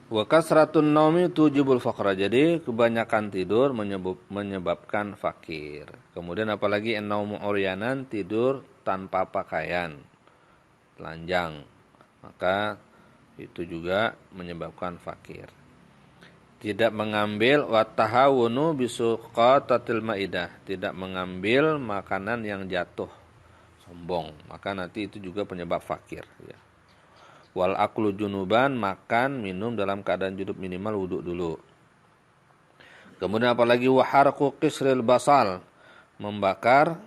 Wa kasratun naumi tujibul faqra. Jadi kebanyakan tidur menyebabkan fakir. Kemudian apalagi an-naumu uryanan, tidur tanpa pakaian, telanjang. Maka itu juga menyebabkan fakir. Tidak mengambil wa tahawunu bisuqatatil maidah, tidak mengambil makanan yang jatuh, sombong. Maka nanti itu juga penyebab fakir, ya. Wal aklu junuban, makan minum dalam keadaan junub minimal wudhu dulu. Kemudian apalagi waharqu qisril basal, membakar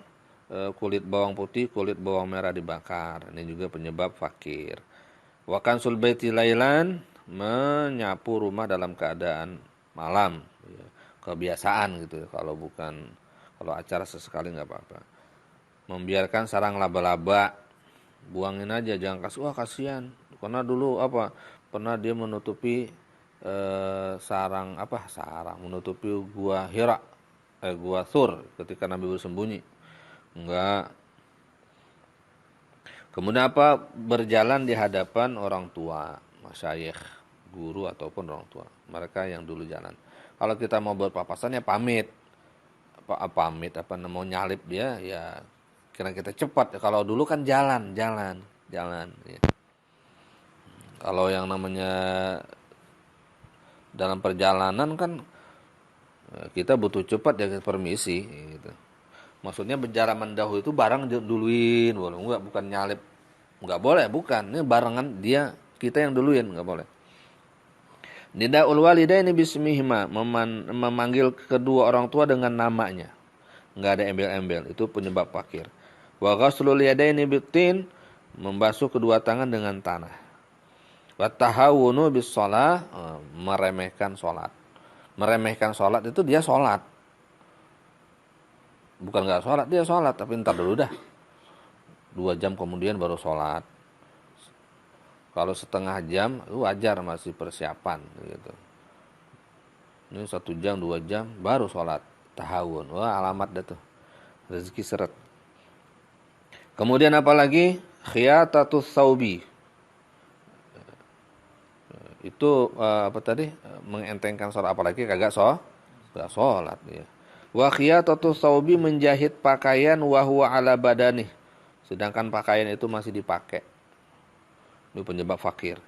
kulit bawang putih, kulit bawang merah dibakar. Ini juga penyebab fakir. Wa kansul baiti lailan, menyapu rumah dalam keadaan malam, ya. Kebiasaan gitu ya. Kalau acara sesekali nggak apa-apa. Membiarkan sarang laba-laba, buangin aja, jangan kasih, wah kasihan. Karena dulu pernah dia menutupi menutupi gua Hira, gua Thur ketika Nabi bersembunyi. Enggak. Kemudian berjalan di hadapan orang tua, masyayikh, guru ataupun orang tua. Mereka yang dulu jalan. Kalau kita mau berpapasan ya pamit. Mau nyalip dia ya kira kita cepat. Kalau dulu kan jalan. Ya. Kalau yang namanya dalam perjalanan kan kita butuh cepat ya permisi gitu. Maksudnya berjalan mendahu itu barang duluin, enggak, bukan nyalip. Enggak boleh, bukan. Ini barengan dia, kita yang duluin, enggak boleh. Nidaul walidaini bismihima, memanggil kedua orang tua dengan namanya. Enggak ada embel-embel, itu penyebab fakir. Wa ghaslul yadaini bitin, membasuh kedua tangan dengan tanah. Wa tahawunu bis shalah, meremehkan salat. Meremehkan salat itu dia salat. Bukan enggak salat, dia salat, tapi entar dulu dah. 2 jam kemudian baru salat. Kalau setengah jam, wajar, masih persiapan gitu. Ini 1 jam, 2 jam, baru sholat tahawun. Wah, alamat dah tuh. Rezeki seret. Kemudian apalagi? Khiyatatus saubi. Itu apa tadi? Mengentengkan sholat, apalagi kagak sholat. Ya. Wa khiyatatus saubi, menjahit pakaian wa huwa ala badanih. Sedangkan pakaian itu masih dipakai. Itu penyebab fakir.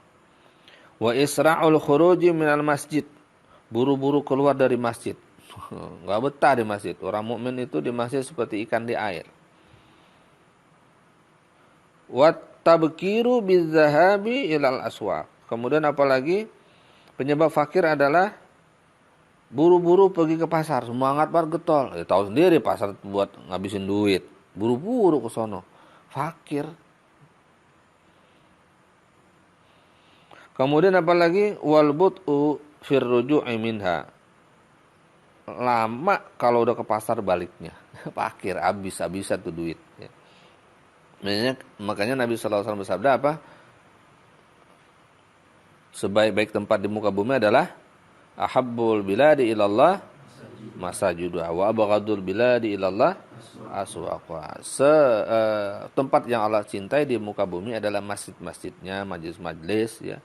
Wa isra'ul khuruji minal masjid, buru-buru keluar dari masjid. Enggak betah di masjid. Orang mukmin itu di masjid seperti ikan di air. Wa tabkiru bizahabi ilal aswaq. Kemudian apalagi penyebab fakir adalah buru-buru pergi ke pasar, semangat banget getol. Tahu sendiri pasar buat ngabisin duit. Buru-buru ke sono. Fakir. Kemudian apalagi wal bud'u fir ruju'i minha. Lama kalau udah ke pasar baliknya. Fakir, habis-habisan tuh duit, ya. Makanya Nabi sallallahu alaihi wasallam bersabda apa? Sebaik-baik tempat di muka bumi adalah ahabbul biladi ilallah masajiduha wa abghadul biladi ilallah aswaquha. Tempat yang Allah cintai di muka bumi adalah masjid-masjidnya, majlis-majlis, ya.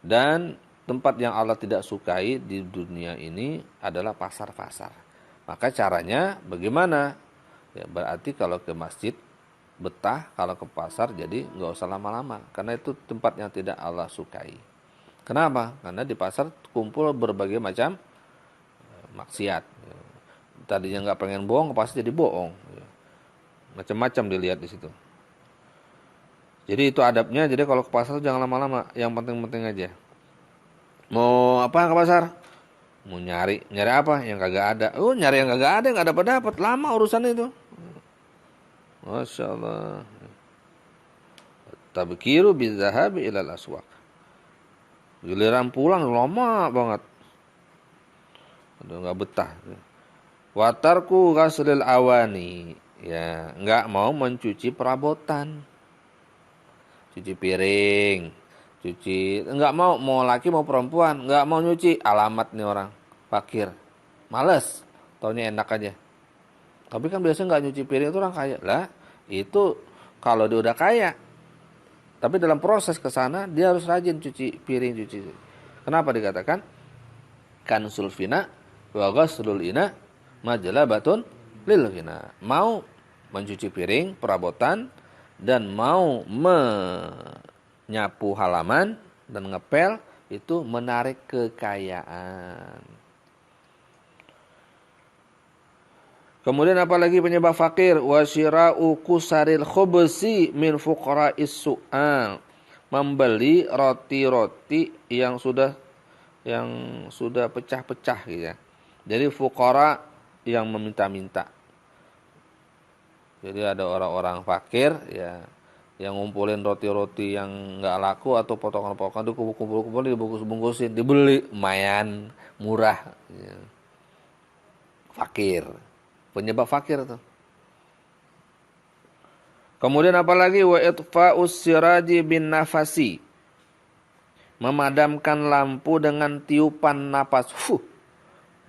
Dan tempat yang Allah tidak sukai di dunia ini adalah pasar-pasar. Maka caranya bagaimana? Ya, berarti kalau ke masjid betah, kalau ke pasar jadi nggak usah lama-lama. Karena itu tempat yang tidak Allah sukai. Kenapa? Karena di pasar kumpul berbagai macam maksiat. Tadinya nggak pengen bohong, ke pasar jadi bohong. Macam-macam dilihat di situ. Jadi itu adabnya. Jadi kalau ke pasar jangan lama-lama. Yang penting-penting aja. Mau apa ke pasar? Mau nyari apa? Yang kagak ada. Nyari yang kagak ada, nggak dapat. Lama urusan itu. Masya Allah. Tabkiru bizahabi ilal aswaq. Giliran pulang lama banget. Udah nggak betah. Watarku ghaslil awani. Ya, nggak mau mencuci perabotan. Cuci piring, nggak mau laki mau perempuan, nggak mau nyuci. Alamat nih orang fakir, males, taunya enak aja. Tapi kan biasanya nggak nyuci piring itu orang kaya lah. Itu kalau dia udah kaya, Tapi dalam proses ke sana dia harus rajin cuci piring, cuci. Kenapa dikatakan kansul fina wa ghaslul ina majlabatun lil ghina. Mau mencuci piring, perabotan, dan mau menyapu halaman dan ngepel itu menarik kekayaan. Kemudian apalagi penyebab fakir? Wasyira'u kusaril khubsi min fuqara'is su'al. Membeli roti-roti yang sudah pecah-pecah gitu ya. Jadi fuqara yang meminta-minta. Jadi ada orang-orang fakir ya yang ngumpulin roti-roti yang enggak laku atau potongan-potongan dikumpul-kumpul dibungkus-bungkusin, dibeli lumayan murah ya. Fakir. Penyebab fakir tuh. Kemudian apalagi wa itfa'us siraji bin nafasi. Memadamkan lampu dengan tiupan napas.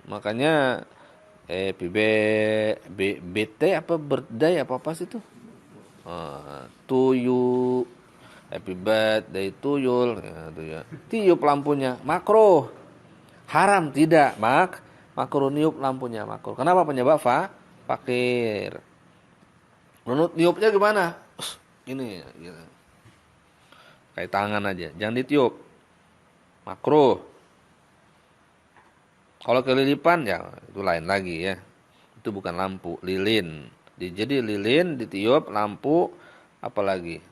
Makanya BT apa birthday apa sih itu? Tuyul. Happy birthday tuyul ya. Tiup lampunya makruh. Haram tidak, makruh niup lampunya makruh. Kenapa? Penyebab fakir. Menurut niupnya gimana? Ini gitu. Kayak tangan aja, jangan ditiup. Makruh. Kalau kelilipan ya itu lain lagi ya. Itu bukan lampu, lilin. Jadi lilin ditiup, lampu apalagi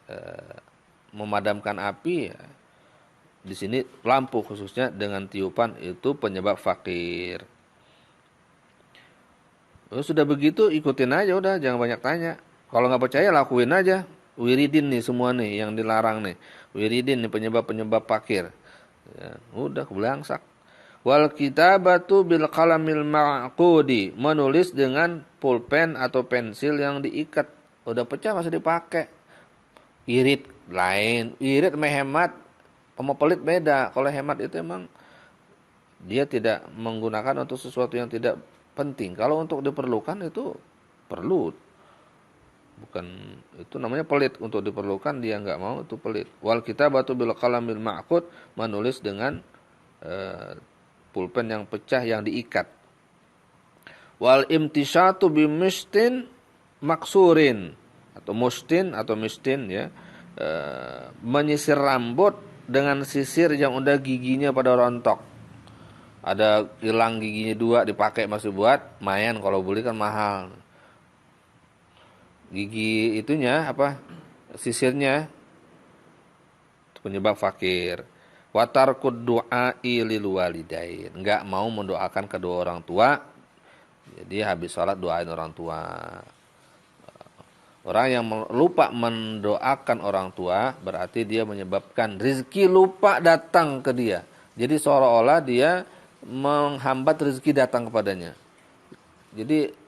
memadamkan api ya. Di sini lampu khususnya dengan tiupan itu penyebab fakir. Sudah begitu ikutin aja udah, jangan banyak tanya. Kalau nggak percaya lakuin aja. Wiridin nih semua nih yang dilarang nih. Wiridin nih penyebab-penyebab fakir. Ya, udah belangsak. Wal kitabatu bil qalamil ma'qudi, menulis dengan pulpen atau pensil yang diikat. Udah pecah masih dipakai. Irit lain, irit sama hemat sama pelit beda. Kalau hemat itu emang dia tidak menggunakan untuk sesuatu yang tidak penting. Kalau untuk diperlukan itu perlu. Bukan itu namanya pelit, untuk diperlukan dia enggak mau, itu pelit. Wal kitabatu bil qalamil ma'qud, menulis dengan pulpen yang pecah yang diikat. Wal imtisyatu bimistin maksurin atau mustin atau mistin ya. Menyisir rambut dengan sisir yang udah giginya pada rontok. Ada hilang giginya 2 dipakai masih buat main, kalau beli kan mahal. Gigi itunya apa? Sisirnya penyebab fakir. Watarkud du'ai lil walidain. Enggak mau mendoakan kedua orang tua. Jadi habis sholat doain orang tua. Orang yang lupa mendoakan orang tua berarti dia menyebabkan rezeki lupa datang ke dia. Jadi seolah-olah dia menghambat rezeki datang kepadanya. Jadi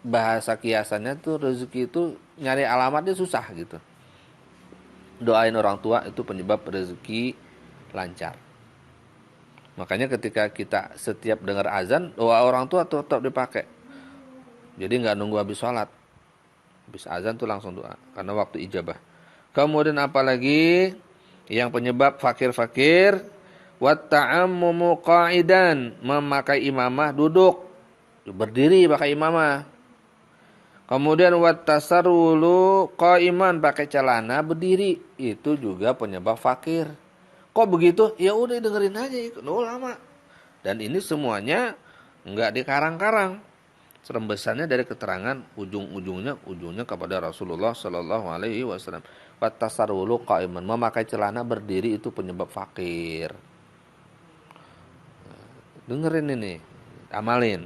bahasa kiasannya tuh rezeki itu nyari alamatnya susah gitu. Doain orang tua itu penyebab rezeki lancar. Makanya ketika kita setiap dengar azan, doa orang tua tetap dipakai. Jadi nggak nunggu habis sholat. Habis azan tuh langsung doa karena waktu ijabah. Kemudian apalagi yang penyebab fakir-fakir? Wat ta'ammumu qa'idan, memakai imamah duduk. Berdiri pakai imamah. Kemudian wat tasarrulu qa'iman, pakai celana berdiri, itu juga penyebab fakir. Kok begitu? Ya udah dengerin aja, ikut ulama. Dan ini semuanya enggak dikarang-karang. Serembesannya dari keterangan ujungnya kepada Rasulullah sallallahu alaihi wasallam. Wat tasarrulu qa'iman, memakai celana berdiri itu penyebab fakir. Dengerin ini, amalin.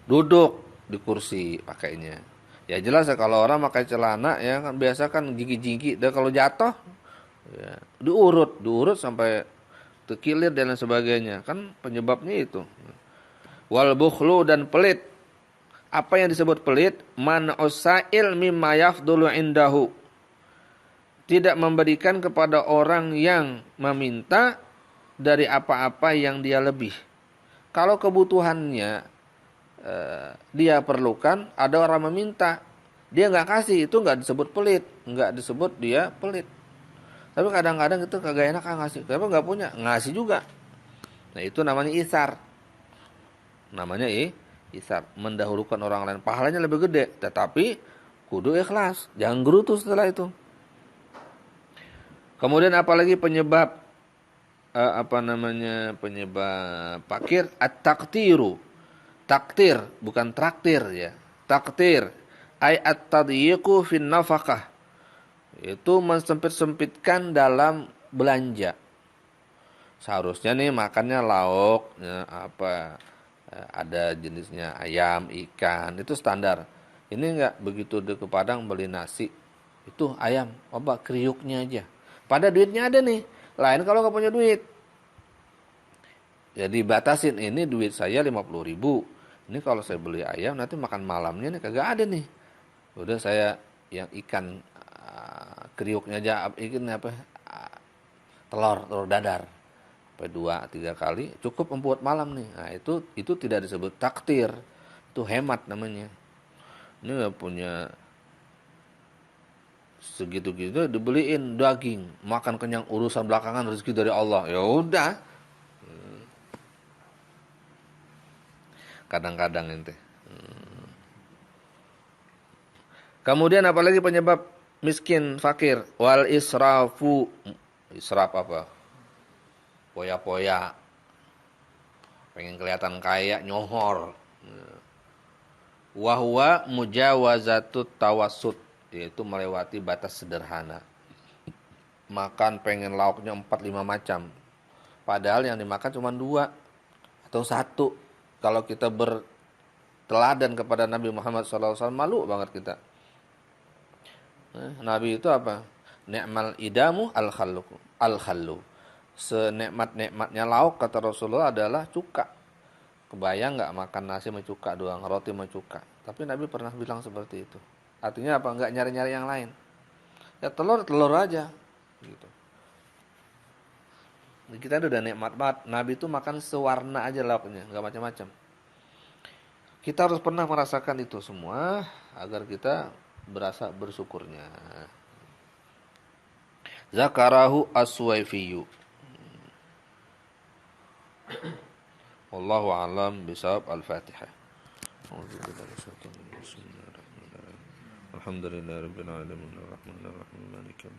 Duduk di kursi pakainya. Ya jelas ya kalau orang pakai celana ya kan biasa kan gigi-gigi, dan kalau jatuh ya, diurut sampai terkilir dan lain sebagainya. Kan penyebabnya itu. Wal bukhlu, dan pelit. Apa yang disebut pelit? Man usail mimma yafdulu indahu. Tidak memberikan kepada orang yang meminta dari apa-apa yang dia lebih. Kalau kebutuhannya dia perlukan, ada orang meminta, dia nggak kasih, itu nggak disebut pelit, nggak disebut dia pelit. Tapi kadang-kadang itu kagak enak ngasih. Kenapa nggak punya? Ngasih juga. Nah itu namanya isar. Namanya isar. Mendahulukan orang lain. Pahalanya lebih gede. Tetapi kudu ikhlas. Jangan gerutu setelah itu. Kemudian apalagi penyebab penyebab fakir? At-taktiru. Taktir bukan traktir ya. Taktir. Ay at-tadyiqu fin nafaqah. Itu mensempit-sempitkan dalam belanja. Seharusnya nih makannya lauk, ya, ada jenisnya ayam, ikan, itu standar. Ini enggak, begitu ke Padang beli nasi, itu ayam, kriuknya aja. Pada duitnya ada nih, lain kalau nggak punya duit. Jadi batasin, ini duit saya 50.000. Ini kalau saya beli ayam nanti makan malamnya nih kagak ada nih. Udah saya yang ikan kriuknya aja, ikan telur dadar. Sampai 2-3 kali cukup membuat malam nih. Nah, itu tidak disebut taktir. Itu hemat namanya. Ini enggak punya segitu-gitu dibeliin daging, makan kenyang, urusan belakangan, rezeki dari Allah. Ya udah. Kadang-kadang ente. Kemudian apalagi penyebab miskin, fakir? Wal israfu. Israf apa? Poya-poya. Pengen kelihatan kaya, nyohor. Wa huwa mujawazatut tawassut, yaitu melewati batas sederhana. Makan pengen lauknya 4-5 macam. Padahal yang dimakan cuma 2 atau 1. Kalau kita berteladan kepada Nabi Muhammad SAW, malu banget kita. Nabi itu apa? Ni'mal idamu al-khallu. Senikmat-nikmatnya lauk kata Rasulullah adalah cuka. Kebayang nggak makan nasi sama cuka doang, roti sama cuka. Tapi Nabi pernah bilang seperti itu. Artinya apa? Nggak nyari-nyari yang lain. Ya telur aja. Gitu. Kita udah nikmat banget. Nabi itu makan sewarna aja lauknya, nggak macam-macam. Kita harus pernah merasakan itu semua agar kita berasa bersyukurnya. Zakarahu as-Suwaifiyu. Wallahu a'lam bishawab. Al-Fatihah. Alhamdulillahirabbil alamin arrahmanirrahim maliki